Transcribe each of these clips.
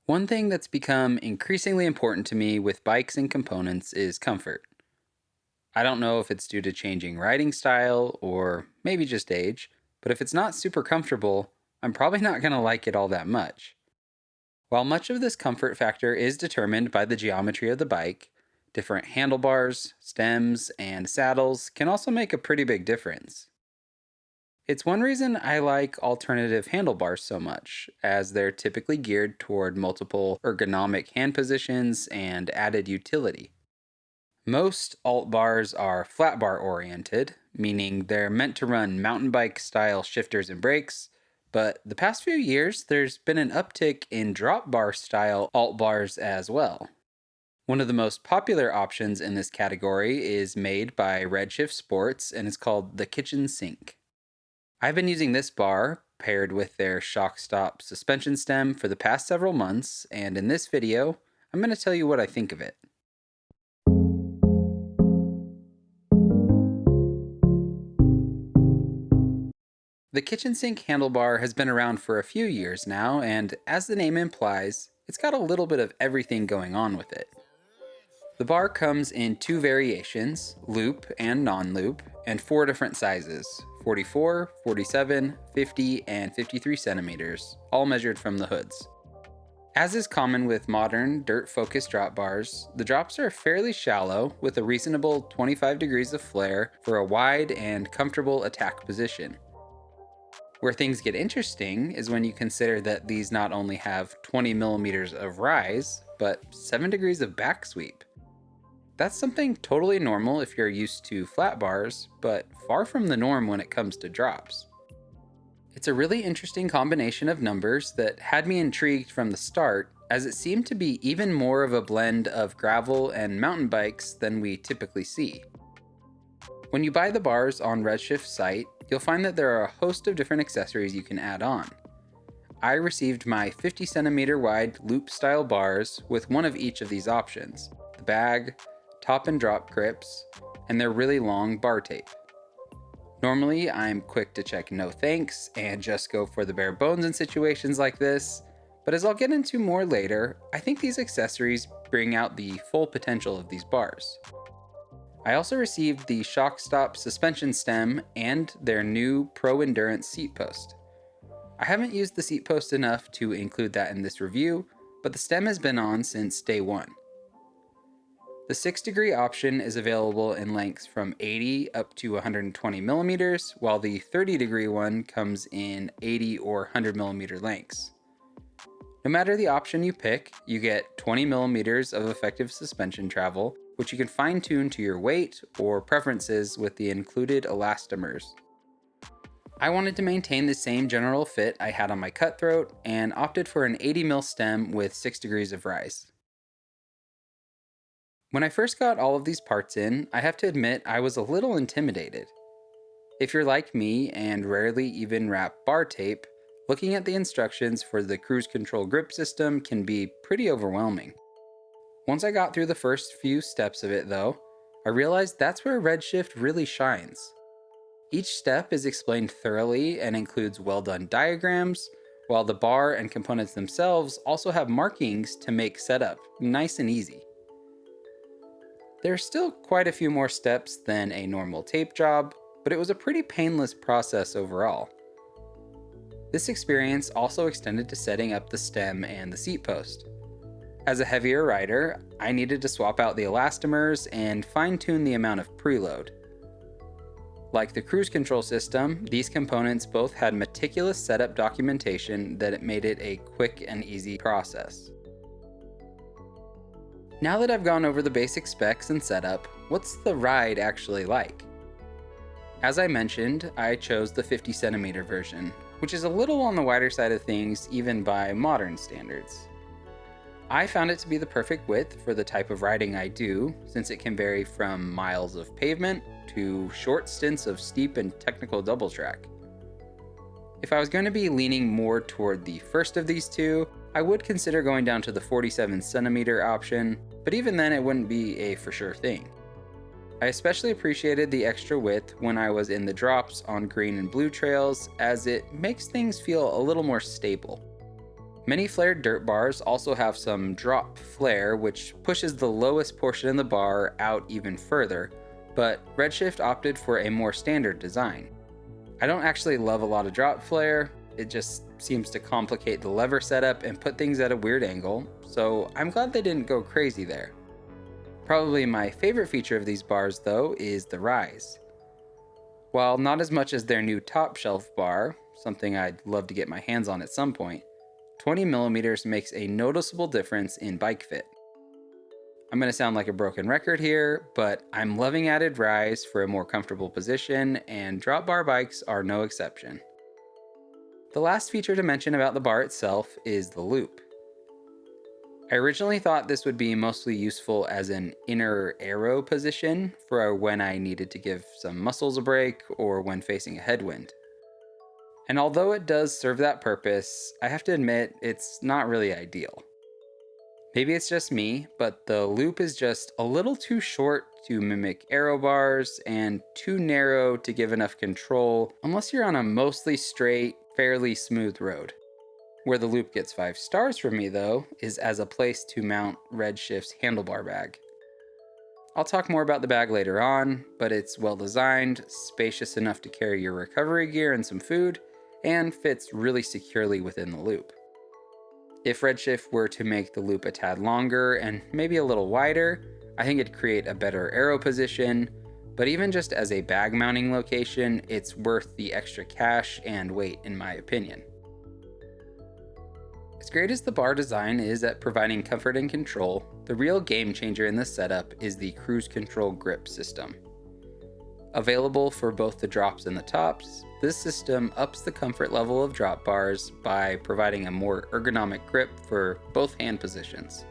One thing that's become increasingly important to me with bikes and components is comfort. I don't know if it's due to changing riding style or maybe just age, but if it's not super comfortable, I'm probably not going to like it all that much. While much of this comfort factor is determined by the geometry of the bike, different handlebars, stems, and saddles can also make a pretty big difference. It's one reason I like alternative handlebars so much, as they're typically geared toward multiple ergonomic hand positions and added utility. Most alt bars are flat bar oriented, meaning they're meant to run mountain bike style shifters and brakes, but the past few years there's been an uptick in drop bar style alt bars as well. One of the most popular options in this category is made by Redshift Sports and is called the kitchen sink. I've been using this bar paired with their ShockStop suspension stem for the past several months, and in this video, I'm going to tell you what I think of it. The kitchen sink handlebar has been around for a few years now, and as the name implies, it's got a little bit of everything going on with it. The bar comes in two variations, loop and non-loop, and four different sizes, 44, 47, 50, and 53 centimeters, all measured from the hoods. As is common with modern, dirt-focused drop bars, the drops are fairly shallow with a reasonable 25 degrees of flare for a wide and comfortable attack position. Where things get interesting is when you consider that these not only have 20 millimeters of rise, but 7 degrees of back sweep. That's something totally normal if you're used to flat bars, but far from the norm when it comes to drops. It's a really interesting combination of numbers that had me intrigued from the start, as it seemed to be even more of a blend of gravel and mountain bikes than we typically see. When you buy the bars on Redshift's site, you'll find that there are a host of different accessories you can add on. I received my 50 centimeter wide loop style bars with one of each of these options: the bag, top and drop grips, and their really long bar tape. Normally, I'm quick to check no thanks and just go for the bare bones in situations like this, but as I'll get into more later, I think these accessories bring out the full potential of these bars. I also received the ShockStop suspension stem and their new Pro Endurance seat post. I haven't used the seat post enough to include that in this review, but the stem has been on since day one. The 6-degree option is available in lengths from 80 up to 120 millimeters, while the 30-degree one comes in 80 or 100 millimeter lengths. No matter the option you pick, you get 20 millimeters of effective suspension travel, which you can fine-tune to your weight or preferences with the included elastomers. I wanted to maintain the same general fit I had on my Cutthroat and opted for an 80 mil stem with 6 degrees of rise. When I first got all of these parts in, I have to admit I was a little intimidated. If you're like me and rarely even wrap bar tape, looking at the instructions for the cruise control grip system can be pretty overwhelming. Once I got through the first few steps of it though, I realized that's where Redshift really shines. Each step is explained thoroughly and includes well-done diagrams, while the bar and components themselves also have markings to make setup nice and easy. There are still quite a few more steps than a normal tape job, but it was a pretty painless process overall. This experience also extended to setting up the stem and the seat post. As a heavier rider, I needed to swap out the elastomers and fine-tune the amount of preload. Like the cruise control system, these components both had meticulous setup documentation that made it a quick and easy process. Now that I've gone over the basic specs and setup, what's the ride actually like? As I mentioned, I chose the 50 centimeter version, which is a little on the wider side of things even by modern standards. I found it to be the perfect width for the type of riding I do, since it can vary from miles of pavement to short stints of steep and technical double track. If I was going to be leaning more toward the first of these two, I would consider going down to the 47 centimeter option, but even then it wouldn't be a for sure thing. I especially appreciated the extra width when I was in the drops on green and blue trails, as it makes things feel a little more stable. Many flared dirt bars also have some drop flare, which pushes the lowest portion of the bar out even further, but Redshift opted for a more standard design. I don't actually love a lot of drop flare, it just seems to complicate the lever setup and put things at a weird angle, so I'm glad they didn't go crazy there. Probably my favorite feature of these bars though is the rise. While not as much as their new top shelf bar, something I'd love to get my hands on at some point, 20mm makes a noticeable difference in bike fit. I'm going to sound like a broken record here, but I'm loving added rise for a more comfortable position, and drop bar bikes are no exception. The last feature to mention about the bar itself is the loop. I originally thought this would be mostly useful as an inner aero position for when I needed to give some muscles a break or when facing a headwind. And although it does serve that purpose, I have to admit it's not really ideal. Maybe it's just me, but the loop is just a little too short to mimic aero bars and too narrow to give enough control unless you're on a mostly straight, fairly smooth road. Where the loop gets 5 stars from me though is as a place to mount Redshift's Handlebar Bag. I'll talk more about the bag later on, but it's well designed, spacious enough to carry your recovery gear and some food, and fits really securely within the loop. If Redshift were to make the loop a tad longer and maybe a little wider, I think it'd create a better aero position, but even just as a bag mounting location, it's worth the extra cash and weight in my opinion. As great as the bar design is at providing comfort and control, the real game changer in this setup is the cruise control grip system. Available for both the drops and the tops, this system ups the comfort level of drop bars by providing a more ergonomic grip for both hand positions.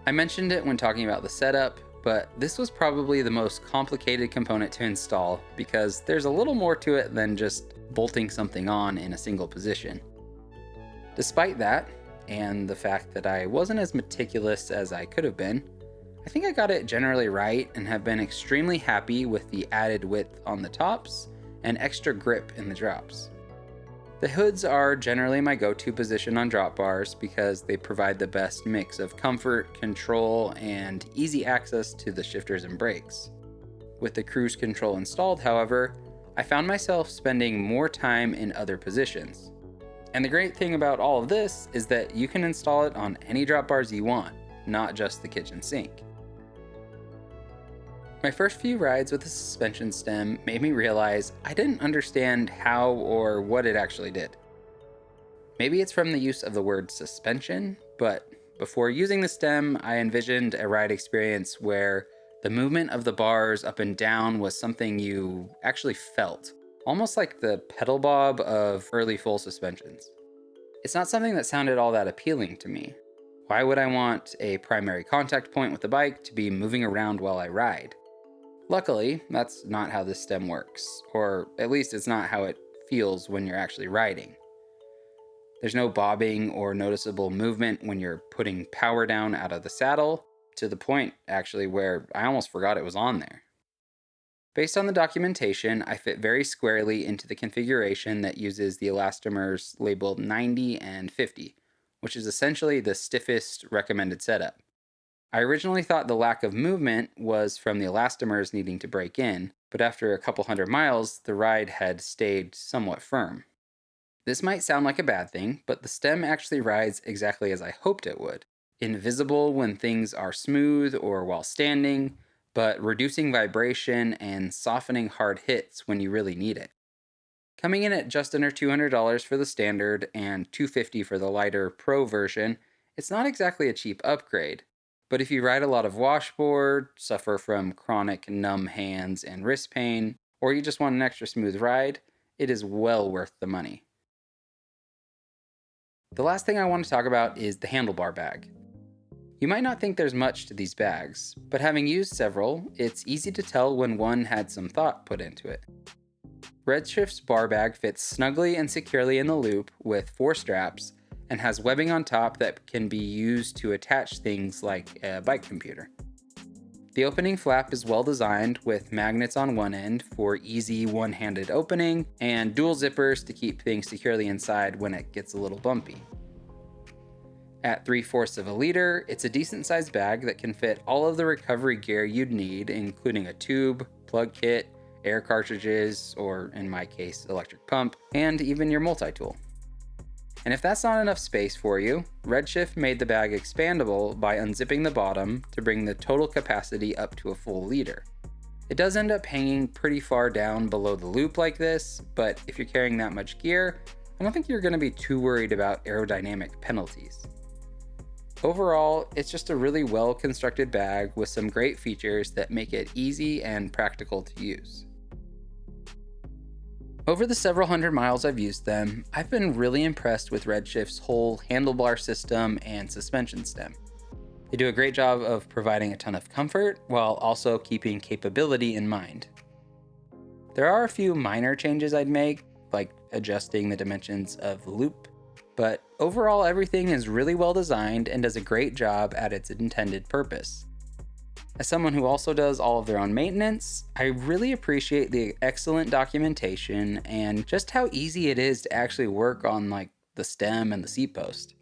I mentioned it when talking about the setup, but this was probably the most complicated component to install because there's a little more to it than just bolting something on in a single position. Despite that, and the fact that I wasn't as meticulous as I could have been, I think I got it generally right and have been extremely happy with the added width on the tops and extra grip in the drops. The hoods are generally my go-to position on drop bars because they provide the best mix of comfort, control, and easy access to the shifters and brakes. With the cruise control installed, however, I found myself spending more time in other positions. And the great thing about all of this is that you can install it on any drop bars you want, not just the kitchen sink. My first few rides with the suspension stem made me realize I didn't understand how or what it actually did. Maybe it's from the use of the word suspension, but before using the stem, I envisioned a ride experience where the movement of the bars up and down was something you actually felt. Almost like the pedal bob of early full suspensions. It's not something that sounded all that appealing to me. Why would I want a primary contact point with the bike to be moving around while I ride? Luckily, that's not how this stem works, or at least it's not how it feels when you're actually riding. There's no bobbing or noticeable movement when you're putting power down out of the saddle, to the point actually where I almost forgot it was on there. Based on the documentation, I fit very squarely into the configuration that uses the elastomers labeled 90 and 50, which is essentially the stiffest recommended setup. I originally thought the lack of movement was from the elastomers needing to break in, but after a couple hundred miles, the ride had stayed somewhat firm. This might sound like a bad thing, but the stem actually rides exactly as I hoped it would. Invisible when things are smooth or while standing, but reducing vibration and softening hard hits when you really need it. Coming in at just under $200 for the standard and $250 for the lighter Pro version, it's not exactly a cheap upgrade. But if you ride a lot of washboard, suffer from chronic numb hands and wrist pain, or you just want an extra smooth ride, it is well worth the money. The last thing I want to talk about is the Handlebar Bag. You might not think there's much to these bags, but having used several, it's easy to tell when one had some thought put into it. Redshift's bar bag fits snugly and securely in the loop with 4 straps and has webbing on top that can be used to attach things like a bike computer. The opening flap is well designed with magnets on one end for easy one-handed opening and dual zippers to keep things securely inside when it gets a little bumpy. At 3/4 of a liter, it's a decent sized bag that can fit all of the recovery gear you'd need, including a tube, plug kit, air cartridges, or in my case, electric pump, and even your multi-tool. And if that's not enough space for you, Redshift made the bag expandable by unzipping the bottom to bring the total capacity up to a full liter. It does end up hanging pretty far down below the loop like this, but if you're carrying that much gear, I don't think you're going to be too worried about aerodynamic penalties. Overall, it's just a really well-constructed bag with some great features that make it easy and practical to use. Over the several hundred miles I've used them, I've been really impressed with Redshift's whole handlebar system and suspension stem. They do a great job of providing a ton of comfort while also keeping capability in mind. There are a few minor changes I'd make, like adjusting the dimensions of the loop, but overall everything is really well designed and does a great job at its intended purpose. As someone who also does all of their own maintenance, I really appreciate the excellent documentation and just how easy it is to actually work on the stem and the seat post.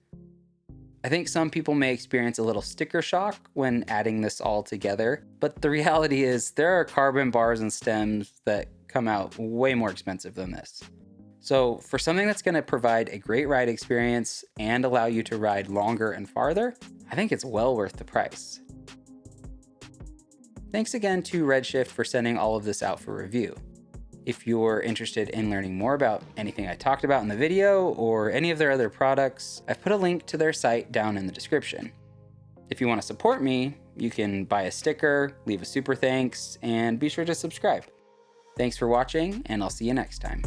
I think some people may experience a little sticker shock when adding this all together, but the reality is there are carbon bars and stems that come out way more expensive than this. So for something that's going to provide a great ride experience and allow you to ride longer and farther, I think it's well worth the price. Thanks again to Redshift for sending all of this out for review. If you're interested in learning more about anything I talked about in the video or any of their other products, I've put a link to their site down in the description. If you want to support me, you can buy a sticker, leave a super thanks, and be sure to subscribe. Thanks for watching, and I'll see you next time.